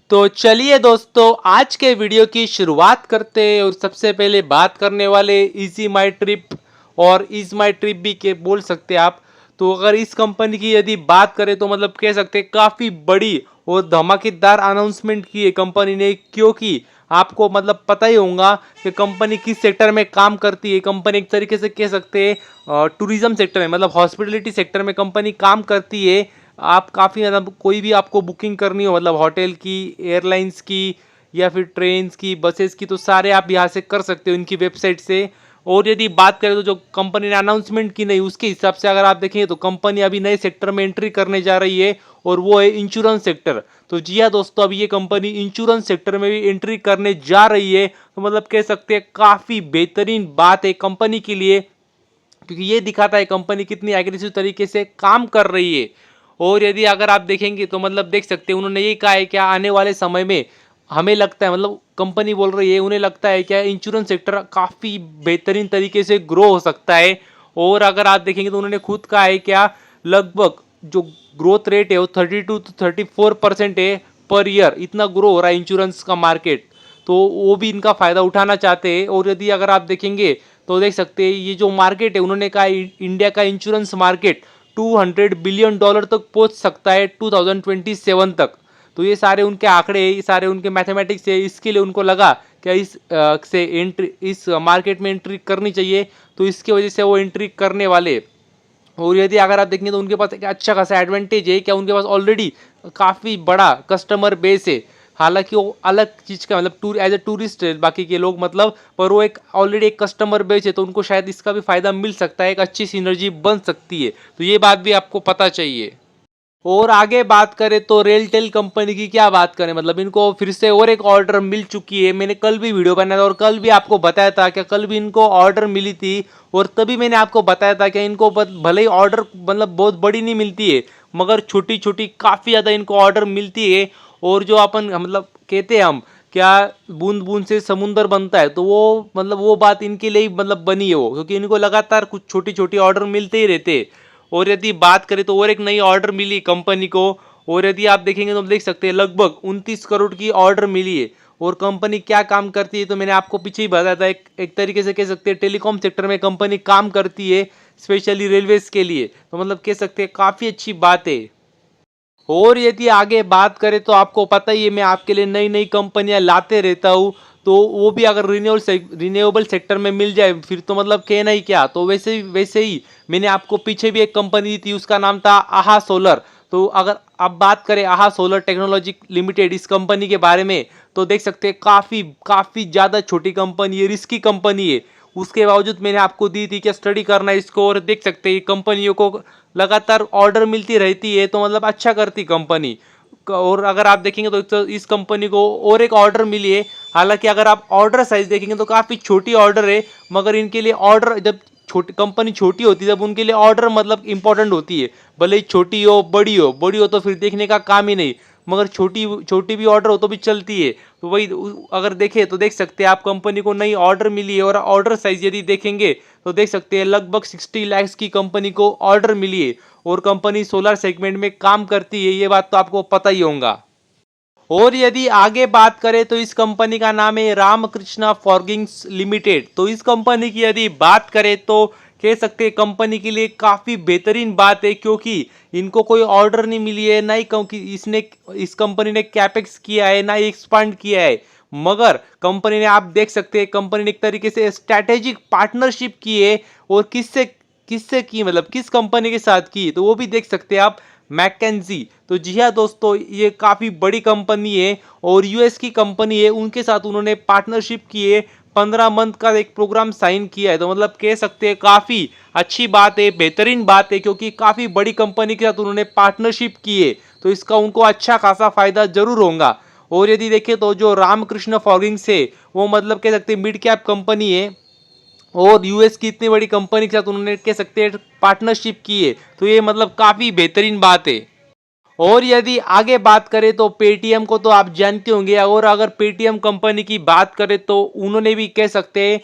तो चलिए दोस्तों, आज के वीडियो की शुरुआत करते हैं और सबसे पहले बात करने वाले इजी माई ट्रिप और इज माई ट्रिप भी के बोल सकते हैं आप। तो अगर इस कंपनी की यदि बात करें तो मतलब कह सकते हैं काफ़ी बड़ी और धमाकेदार अनाउंसमेंट की है कंपनी ने, क्योंकि आपको मतलब पता ही होगा कि कंपनी किस सेक्टर में काम करती है। कंपनी एक तरीके से कह सकते हैं टूरिज्म सेक्टर में, मतलब हॉस्पिटलिटी सेक्टर में कंपनी काम करती है। आप काफ़ी मतलब कोई भी आपको बुकिंग करनी हो, मतलब होटल की, एयरलाइंस की या फिर ट्रेन्स की, बसेस की, तो सारे आप यहाँ से कर सकते हो इनकी वेबसाइट से। और यदि बात करें तो जो कंपनी ने अनाउंसमेंट की नहीं, उसके हिसाब से अगर आप देखेंगे तो कंपनी अभी नए सेक्टर में एंट्री करने जा रही है और वो है इंश्योरेंस सेक्टर। तो जी हाँ दोस्तों, अभी ये कंपनी इंश्योरेंस सेक्टर में भी एंट्री करने जा रही है। तो मतलब कह सकते हैं काफ़ी बेहतरीन बात है कंपनी के लिए, क्योंकि ये दिखाता है कंपनी कितनी एग्रेसिव तरीके से काम कर रही है। और यदि अगर आप देखेंगे तो मतलब देख सकते हैं उन्होंने ये कहा है क्या आने वाले समय में हमें लगता है, मतलब कंपनी बोल रही है उन्हें लगता है क्या इंश्योरेंस सेक्टर काफ़ी बेहतरीन तरीके से ग्रो हो सकता है। और अगर आप देखेंगे तो उन्होंने खुद कहा है क्या लगभग जो ग्रोथ रेट है वो 32 to 34% है पर ईयर, इतना ग्रो हो रहा है इंश्योरेंस का मार्केट। तो वो भी इनका फ़ायदा उठाना चाहते हैं। और यदि अगर आप देखेंगे तो देख सकते हैं ये जो मार्केट है, उन्होंने कहा इंडिया का इंश्योरेंस मार्केट $200 बिलियन तक पहुंच सकता है 2027 तक। तो ये सारे उनके आंकड़े हैं, ये सारे उनके मैथमेटिक्स है। इसके लिए उनको लगा कि इस मार्केट में एंट्री करनी चाहिए, तो इसकी वजह से वो एंट्री करने वाले। और यदि अगर आप देखेंगे तो उनके पास एक अच्छा खासा एडवांटेज है क्या, उनके पास ऑलरेडी काफ़ी बड़ा कस्टमर बेस है। हालांकि वो अलग चीज़ का मतलब टूर एज ए टूरिस्ट है बाकी के लोग, मतलब पर वो एक ऑलरेडी एक कस्टमर बेस है, तो उनको शायद इसका भी फायदा मिल सकता है, एक अच्छी सिनर्जी बन सकती है। तो ये बात भी आपको पता चाहिए। और आगे बात करें तो रेलटेल कंपनी की क्या बात करें, मतलब इनको फिर से और एक ऑर्डर मिल चुकी है। मैंने कल भी वीडियो बनाया था और कल भी आपको बताया था कि कल भी इनको ऑर्डर मिली थी। और तभी मैंने आपको बताया था कि इनको भले ही ऑर्डर मतलब बहुत बड़ी नहीं मिलती है, मगर छोटी छोटी काफ़ी ज़्यादा इनको ऑर्डर मिलती है। और जो अपन मतलब कहते हैं हम क्या बूंद बूंद से समुंदर बनता है, तो वो मतलब वो बात इनके लिए ही मतलब बनी है वो, क्योंकि इनको लगातार कुछ छोटी छोटी ऑर्डर मिलते ही रहते हैं। और यदि बात करें तो और एक नई ऑर्डर मिली कंपनी को। और यदि आप देखेंगे तो देख सकते हैं लगभग 29 करोड़ की ऑर्डर मिली है। और कंपनी क्या काम करती है तो मैंने आपको पीछे ही बताया था, एक तरीके से कह सकते हैं टेलीकॉम सेक्टर में कंपनी काम करती है, स्पेशली रेलवेज के लिए। तो मतलब कह सकते हैं काफ़ी अच्छी बात है। और यदि आगे बात करें तो आपको पता ही है मैं आपके लिए नई नई कंपनियां लाते रहता हूँ। तो वो भी अगर रिन्यूएबल सेक्टर में मिल जाए फिर तो मतलब कहना ही क्या। तो वैसे ही मैंने आपको पीछे भी एक कंपनी दी थी, उसका नाम था आहा सोलर। तो अगर आप बात करें आहा सोलर टेक्नोलॉजी लिमिटेड इस कंपनी के बारे में, तो देख सकते हैं काफ़ी काफ़ी ज़्यादा छोटी कंपनी है, रिस्की कंपनी है। उसके बावजूद मैंने आपको दी थी कि स्टडी करना इसको। और देख सकते हैं कंपनियों को लगातार ऑर्डर मिलती रहती है, तो मतलब अच्छा करती कंपनी। और अगर आप देखेंगे तो इस कंपनी को और एक ऑर्डर मिली है। हालांकि अगर आप ऑर्डर साइज देखेंगे तो काफ़ी छोटी ऑर्डर है, मगर इनके लिए ऑर्डर जब छोटी कंपनी छोटी होती है तब उनके लिए ऑर्डर मतलब इंपॉर्टेंट होती है। भले ही छोटी हो बड़ी हो तो फिर देखने का काम ही नहीं, मगर छोटी छोटी भी ऑर्डर हो तो भी चलती है। तो वही अगर देखें तो देख सकते हैं आप कंपनी को नई ऑर्डर मिली है। और ऑर्डर साइज यदि देखेंगे तो देख सकते हैं लगभग 60 लाख की कंपनी को ऑर्डर मिली है। और कंपनी सोलर सेगमेंट में काम करती है, ये बात तो आपको पता ही होगा। और यदि आगे बात करें तो इस कंपनी का नाम है रामकृष्णा फॉर्गिंग्स लिमिटेड। तो इस कंपनी की यदि बात करें तो कह सकते हैं कंपनी के लिए काफ़ी बेहतरीन बात है, क्योंकि इनको कोई ऑर्डर नहीं मिली है, ना ही क्योंकि इस कंपनी ने कैपेक्स किया है, ना ही एक्सपांड किया है। मगर कंपनी ने आप देख सकते हैं कंपनी ने एक तरीके से स्ट्रैटेजिक पार्टनरशिप की है। और किससे किससे की मतलब किस कंपनी के साथ की, तो वो भी देख सकते हैं आप, मैकेंजी। तो जी हाँ दोस्तों, ये काफ़ी बड़ी कंपनी है और यूएस की कंपनी है, उनके साथ उन्होंने पार्टनरशिप की है। 15 मंथ का एक प्रोग्राम साइन किया है। तो मतलब कह सकते हैं काफ़ी अच्छी बात है, बेहतरीन बात है, क्योंकि काफ़ी बड़ी कंपनी के साथ उन्होंने पार्टनरशिप की है, तो इसका उनको अच्छा खासा फायदा जरूर होगा। और यदि देखें तो जो रामकृष्ण फॉर्गिंग्स है वो मतलब कह सकते हैं मिड कैप कंपनी है, और यूएस की इतनी बड़ी कंपनी के साथ उन्होंने कह सकते हैं पार्टनरशिप की है। तो ये मतलब काफ़ी बेहतरीन बात है। और यदि आगे बात करें तो पेटीएम को तो आप जानते होंगे। और अगर पेटीएम कंपनी की बात करें तो उन्होंने भी कह सकते हैं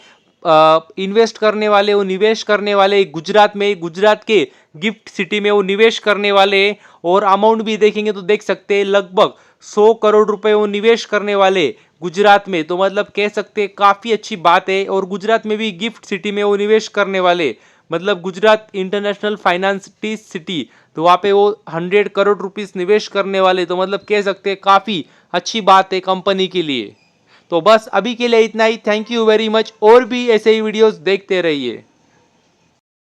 इन्वेस्ट करने वाले, वो निवेश करने वाले गुजरात में, गुजरात के गिफ्ट सिटी में वो निवेश करने वाले। और अमाउंट भी देखेंगे तो देख सकते हैं लगभग 100 करोड़ रुपए वो निवेश करने वाले गुजरात में, तो मतलब कह सकते हैं काफ़ी अच्छी बात है। और गुजरात में भी गिफ्ट सिटी में वो निवेश करने वाले, मतलब Gujarat international finance T city, तो वहाँ पे वो 100 करोड़ रुपीस निवेश करने वाले, तो मतलब कह सकते हैं काफ़ी अच्छी बात है कंपनी के लिए। तो बस अभी के लिए इतना ही। Thank you very much. और भी ऐसे ही वीडियोस देखते रहिए।